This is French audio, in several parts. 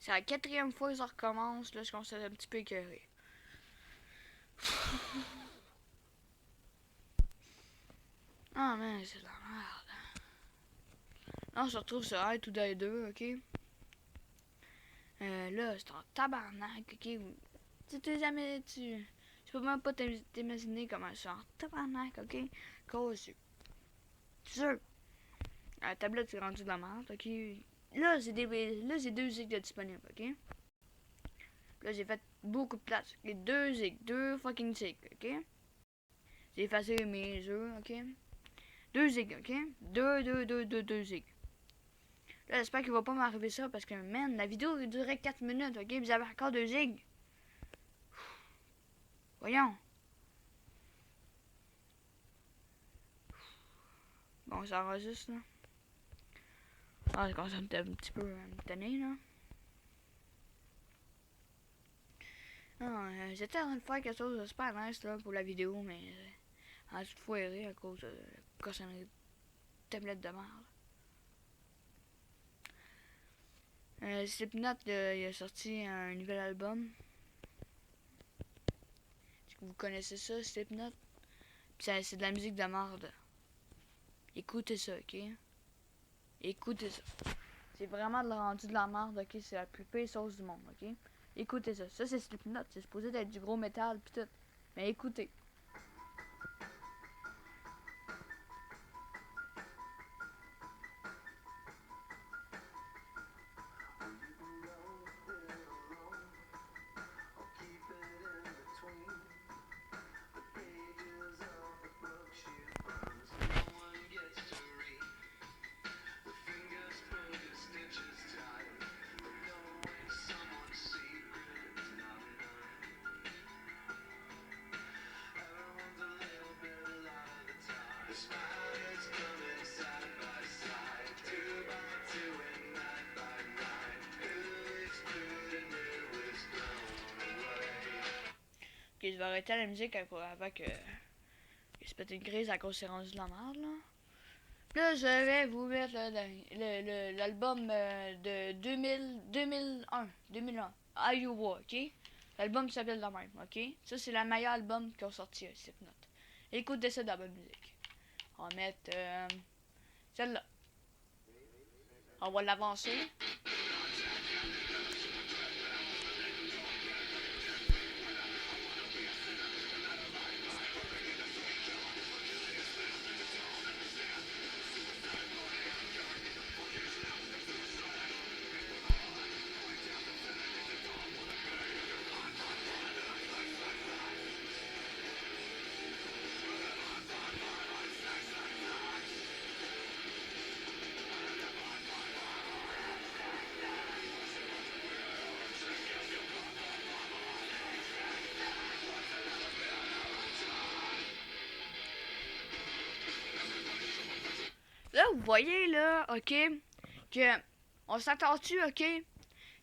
C'est la 4e fois que ça recommence. Là, je commence à être un petit peu écœuré. Ah, mais c'est de la merde. Là, on se retrouve sur High to Die 2, ok? Là, c'est en tabarnak, ok? Tu t'es jamais. Tu peux même pas t'imaginer comment c'est en tabarnak, ok? Cause. C'est sûr. La tablette, c'est rendu de la merde, ok? Là, c'est 2 zigs de disponibles, ok? Là, j'ai fait beaucoup de place. Ok? 2 zigs, 2 fucking zigs, ok? J'ai effacé mes œufs, ok? 2 zigs, ok? 2 zigs. Là, j'espère qu'il va pas m'arriver ça parce que, man, la vidéo durait 4 minutes, ok? Vous avez encore 2 zigs. Voyons. Bon, ça enregistre, là. Ah, je commence à me un petit peu me tanner, là. J'étais en train de faire quelque chose de super nice, là, pour la vidéo, mais... en tout foiré à cause de la cochonnerie de tablette de merde. Slipknot, il a sorti un nouvel album. Est-ce que vous connaissez ça, Slipknot? Puis c'est de la musique de merde. Écoutez ça, ok? Écoutez ça. C'est vraiment rendu de la merde, ok? C'est la plus pire sauce du monde, ok? Écoutez ça. Ça, c'est Slipknot. C'est supposé être du gros métal, pis tout. Mais écoutez. Ok, je vais arrêter la musique avant que il se pète une crise à cause c'est rendu de la merde, là. Là, je vais vous mettre l'album de 2001. Iowa, ok? L'album s'appelle la même, ok? Ça, c'est le meilleur album qu'ils ont sorti, Slipknot. Écoutez ça de la bonne musique. On va mettre celle-là. On va l'avancer. Là, vous voyez, là, ok, que on s'attend-tu, ok,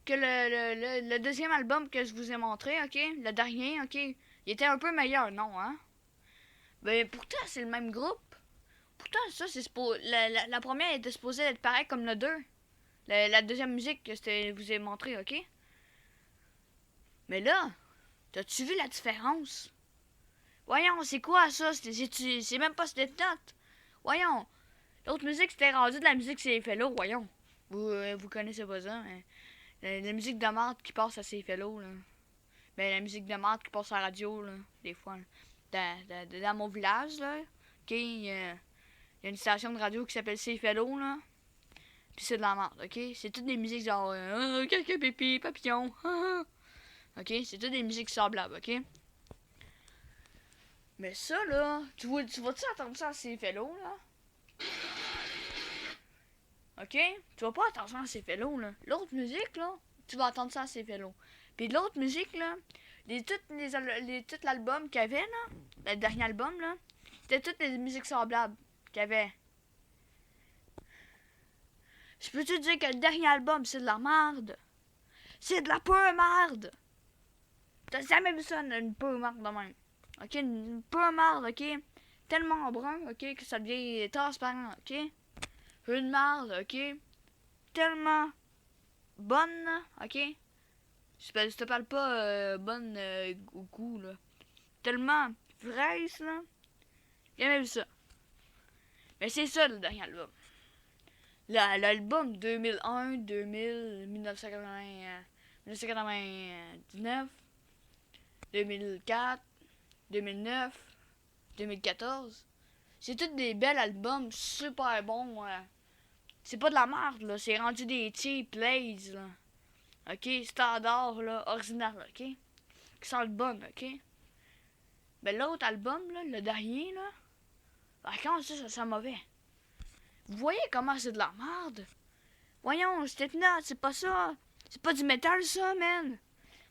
que le deuxième album que je vous ai montré, ok, le dernier, ok, il était un peu meilleur, non, hein? Ben, pourtant, c'est le même groupe. Pourtant, ça, c'est la première était supposée être pareille comme le 2. La deuxième musique que je vous ai montré, ok? Mais là, t'as-tu vu la différence? Voyons, c'est quoi ça? C'est même pas Slipknot. Voyons, l'autre musique, c'était rendu de la musique c'est Fellow, voyons. Vous connaissez pas ça, mais la musique de merde qui passe à ces Fellow, là. Ben, la musique de merde qui passe à la radio, là, des fois. Là. Dans mon village, là, ok, il y a une station de radio qui s'appelle Fellow, là. Puis c'est de la merde, ok? C'est toutes des musiques genre caca pipi, papillon. Ok? C'est toutes des musiques semblables, ok? Mais ça, là, tu vas-tu entendre ça à ces Fellow, là? Ok? Tu vas pas entendre ça à ces Fellow, là. L'autre musique, là, tu vas entendre ça à ces Fellow. Puis l'autre musique, là, tout l'album qu'il y avait, là, le dernier album, là, c'était toutes les musiques semblables qu'il y avait. Je peux te dire que le dernier album, c'est de la merde. C'est de la pure merde. T'as jamais vu ça, une pure merde de même. Ok? Une pure merde, ok? Tellement brun, ok? Que ça devient transparent, ok? Une merde, ok? Tellement bonne, là, ok? Je te parle pas bonne au goût, là. Tellement fraîche, là. J'ai jamais vu ça. Mais c'est ça, le dernier album. L'album 2001, 2000, 1980, 1999, 2004, 2009, 2014. C'est tous des bels albums super bons. C'est pas de la merde, là. C'est rendu des cheap plays, là. Ok? Standard, là. Original, ok? Qui sentent bonne, ok? Ben l'autre album, là, le dernier, là. Ben, comment ça sent mauvais? Vous voyez comment c'est de la merde? Voyons, Slipknot, c'est pas ça. C'est pas du métal, ça, man.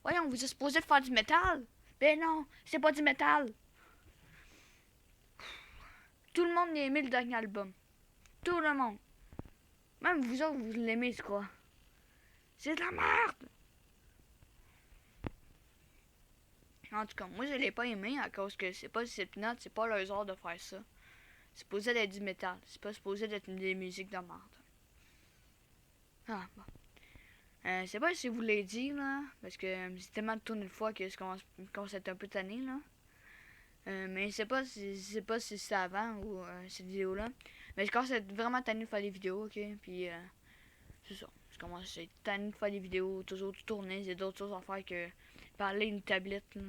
Voyons, vous êtes supposé de faire du métal. Ben non, c'est pas du métal. Tout le monde a aimé le dernier album. Tout le monde. Même vous autres, vous l'aimez, je crois. C'est de la merde. En tout cas, moi, je l'ai pas aimé à cause que c'est pas du Slipknot, c'est pas leur genre de faire ça. C'est supposé d'être du métal. C'est pas supposé d'être des musiques de merde. Ah, bon. Je sais pas si vous l'avez dit, là, parce que c'est tellement tourné une fois que je commence à être un peu tanné, là. Mais je sais pas si c'est avant ou cette vidéo-là. Mais je commence à être vraiment tanné de faire des vidéos, ok? Puis, c'est ça. Je commence à être tanné de faire des vidéos, toujours tourner. J'ai d'autres choses à faire que parler une tablette, là.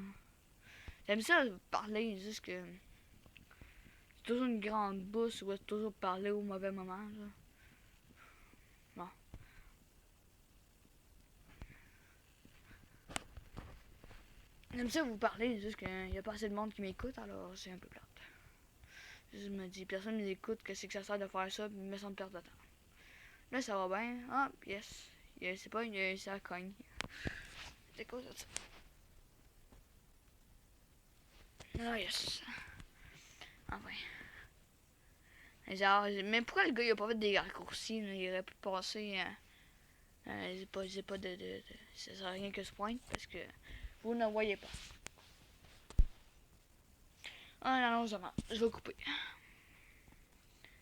J'aime ça, parler, juste que c'est toujours une grande bouche où toujours parler au mauvais moment, là. Bon. J'aime ça vous parler, juste qu'il n'y a pas assez de monde qui m'écoute, alors c'est un peu plate. Je me dis, personne ne m'écoute, que c'est que ça sert de faire ça, puis me semble perdre de temps. Là, ça va bien. Ah, yes. C'est pas ça cogne. C'est quoi ça? Ah, yes. Enfin. Genre, mais pourquoi le gars il a pas fait des raccourcis, là? Il aurait pu passer. J'ai pas de. Ça sert à rien que je pointe parce que vous ne voyez pas. Ah non, non, je vais couper.